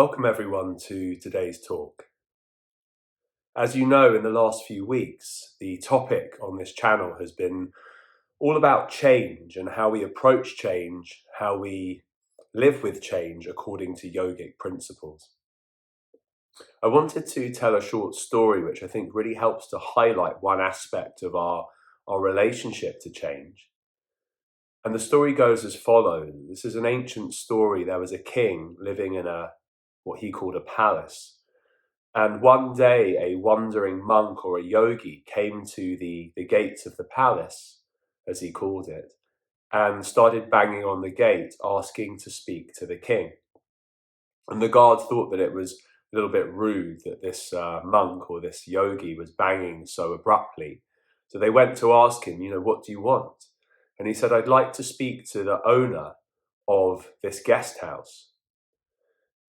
Welcome everyone to today's talk. As you know, in the last few weeks, the topic on this channel has been all about change and how we approach change, how we live with change according to yogic principles. I wanted to tell a short story which I think really helps to highlight one aspect of our relationship to change. And the story goes as follows. This is an ancient story. There was a king living in what he called a palace. And one day a wandering monk or a yogi came to the gates of the palace, as he called it, and started banging on the gate, asking to speak to the king. And the guards thought that it was a little bit rude that this monk or this yogi was banging so abruptly. So they went to ask him, what do you want? And he said, I'd like to speak to the owner of this guest house.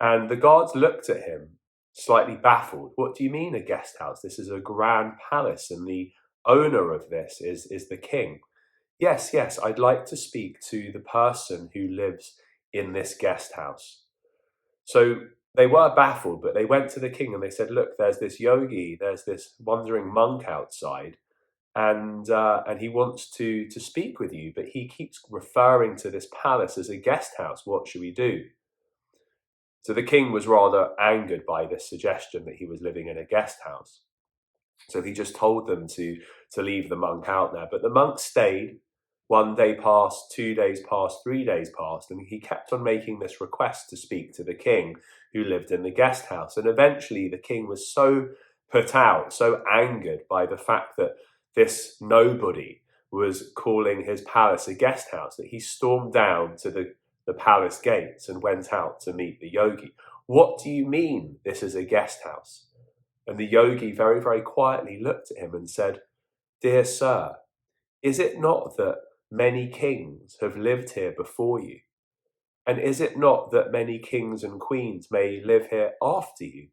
And the guards looked at him, slightly baffled. What do you mean a guest house? This is a grand palace and the owner of this is the king. Yes, I'd like to speak to the person who lives in this guest house. So they were baffled, but they went to the king and they said, look, there's this yogi, there's this wandering monk outside, and he wants to speak with you, but he keeps referring to this palace as a guest house. What should we do? So the king was rather angered by this suggestion that he was living in a guest house. So he just told them to leave the monk out there. But the monk stayed. 1 day passed, 2 days passed, 3 days passed, and he kept on making this request to speak to the king who lived in the guest house. And eventually the king was so put out, so angered by the fact that this nobody was calling his palace a guest house, that he stormed down to the palace gates and went out to meet the yogi. What do you mean this is a guest house? And the yogi very, very quietly looked at him and said, Dear sir, is it not that many kings have lived here before you? And is it not that many kings and queens may live here after you?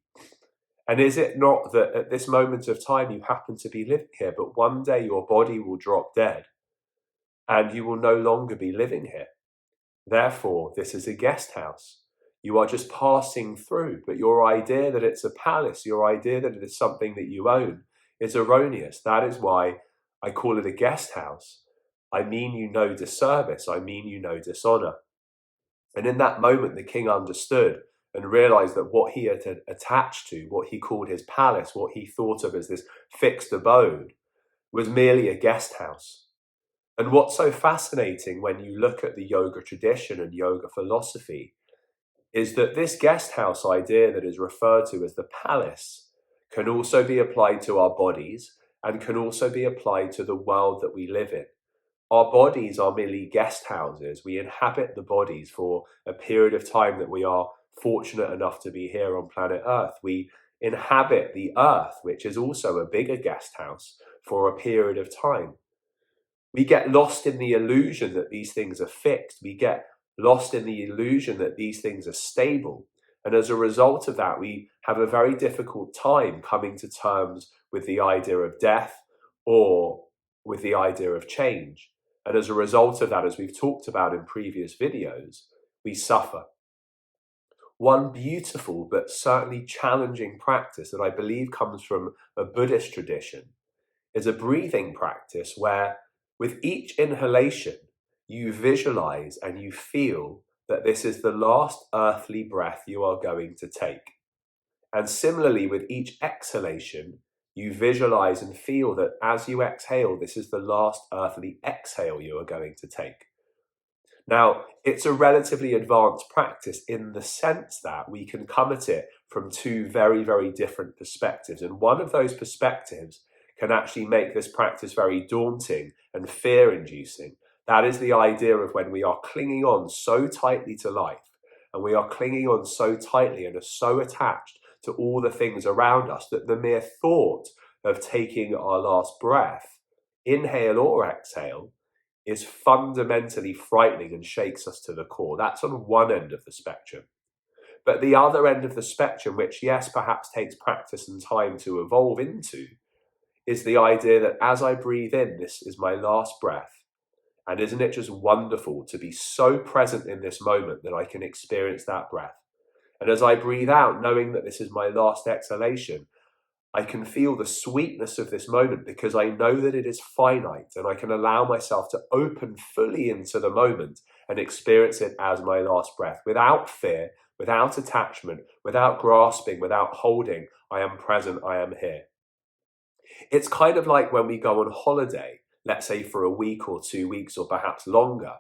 And is it not that at this moment of time you happen to be living here, but one day your body will drop dead and you will no longer be living here? Therefore, this is a guest house. You are just passing through, but your idea that it's a palace, your idea that it is something that you own, is erroneous. That is why I call it a guest house. I mean you no disservice. I mean you no dishonor. And in that moment, the king understood and realized that what he had attached to, what he called his palace, what he thought of as this fixed abode, was merely a guest house. And what's so fascinating when you look at the yoga tradition and yoga philosophy is that this guest house idea that is referred to as the palace can also be applied to our bodies and can also be applied to the world that we live in. Our bodies are merely guest houses. We inhabit the bodies for a period of time that we are fortunate enough to be here on planet Earth. We inhabit the earth, which is also a bigger guest house, for a period of time. We get lost in the illusion that these things are fixed. We get lost in the illusion that these things are stable. And as a result of that, we have a very difficult time coming to terms with the idea of death or with the idea of change. And as a result of that, as we've talked about in previous videos, we suffer. One beautiful but certainly challenging practice that I believe comes from a Buddhist tradition is a breathing practice where with each inhalation, you visualize and you feel that this is the last earthly breath you are going to take. And similarly, with each exhalation, you visualize and feel that as you exhale, this is the last earthly exhale you are going to take. Now, it's a relatively advanced practice in the sense that we can come at it from two very, very different perspectives. And one of those perspectives can actually make this practice very daunting and fear-inducing. That is the idea of when we are clinging on so tightly to life, and we are clinging on so tightly and are so attached to all the things around us that the mere thought of taking our last breath, inhale or exhale, is fundamentally frightening and shakes us to the core. That's on one end of the spectrum. But the other end of the spectrum, which yes, perhaps takes practice and time to evolve into, is the idea that as I breathe in, this is my last breath. And isn't it just wonderful to be so present in this moment that I can experience that breath? And as I breathe out, knowing that this is my last exhalation, I can feel the sweetness of this moment because I know that it is finite, and I can allow myself to open fully into the moment and experience it as my last breath without fear, without attachment, without grasping, without holding. I am present, I am here. It's kind of like when we go on holiday, let's say for a week or 2 weeks or perhaps longer,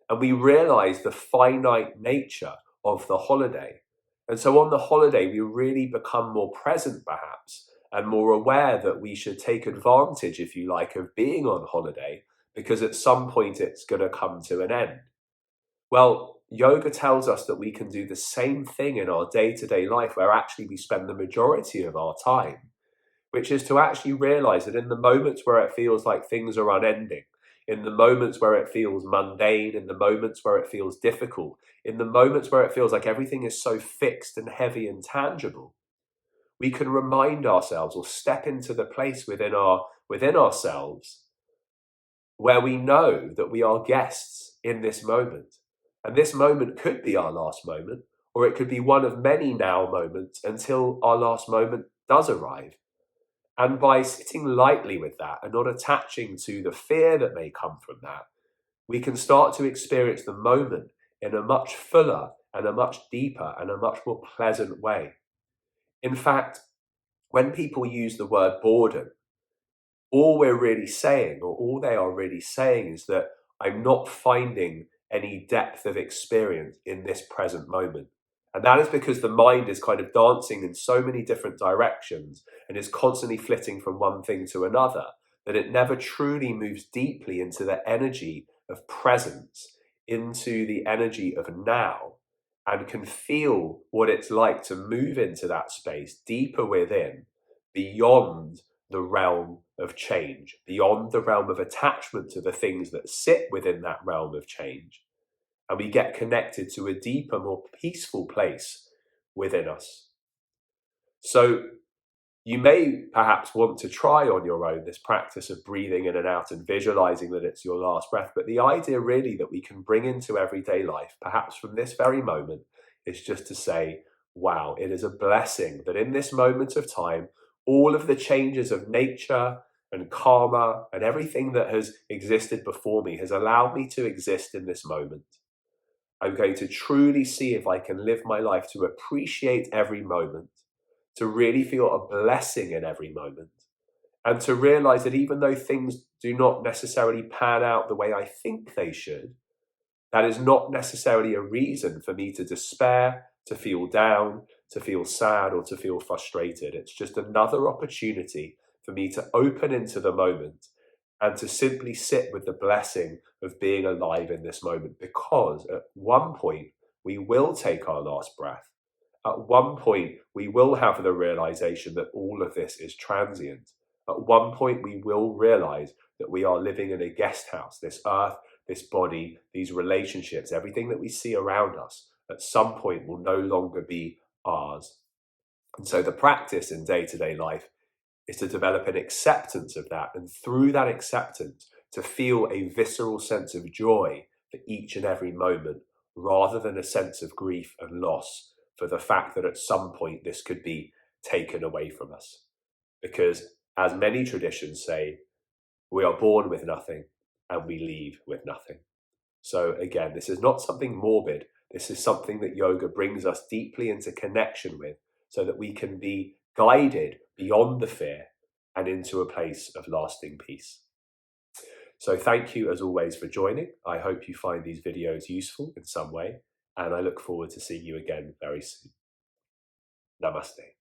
and we realize the finite nature of the holiday. And so on the holiday, we really become more present perhaps and more aware that we should take advantage, if you like, of being on holiday, because at some point it's going to come to an end. Well, yoga tells us that we can do the same thing in our day-to-day life, where actually we spend the majority of our time, which is to actually realize that in the moments where it feels like things are unending, in the moments where it feels mundane, in the moments where it feels difficult, in the moments where it feels like everything is so fixed and heavy and tangible, we can remind ourselves or step into the place within ourselves where we know that we are guests in this moment. And this moment could be our last moment, or it could be one of many now moments until our last moment does arrive. And by sitting lightly with that and not attaching to the fear that may come from that, we can start to experience the moment in a much fuller and a much deeper and a much more pleasant way. In fact, when people use the word boredom, all we're really saying, or all they are really saying, is that I'm not finding any depth of experience in this present moment. And that is because the mind is kind of dancing in so many different directions and is constantly flitting from one thing to another, that it never truly moves deeply into the energy of presence, into the energy of now, and can feel what it's like to move into that space deeper within, beyond the realm of change, beyond the realm of attachment to the things that sit within that realm of change. And we get connected to a deeper, more peaceful place within us. So you may perhaps want to try on your own this practice of breathing in and out and visualizing that it's your last breath. But the idea really that we can bring into everyday life, perhaps from this very moment, is just to say, wow, it is a blessing that in this moment of time, all of the changes of nature and karma and everything that has existed before me has allowed me to exist in this moment. I'm going to truly see if I can live my life to appreciate every moment, to really feel a blessing in every moment, and to realize that even though things do not necessarily pan out the way I think they should, that is not necessarily a reason for me to despair, to feel down, to feel sad, or to feel frustrated. It's just another opportunity for me to open into the moment and to simply sit with the blessing of being alive in this moment, because at one point we will take our last breath. At one point we will have the realization that all of this is transient. At one point we will realize that we are living in a guest house. This earth, this body, these relationships, everything that we see around us at some point will no longer be ours. And so the practice in day-to-day life is to develop an acceptance of that, and through that acceptance to feel a visceral sense of joy for each and every moment, rather than a sense of grief and loss for the fact that at some point this could be taken away from us. Because as many traditions say, we are born with nothing and we leave with nothing. So again, this is not something morbid. This is something that yoga brings us deeply into connection with, so that we can be guided beyond the fear and into a place of lasting peace. So thank you as always for joining. I hope you find these videos useful in some way, and I look forward to seeing you again very soon. Namaste.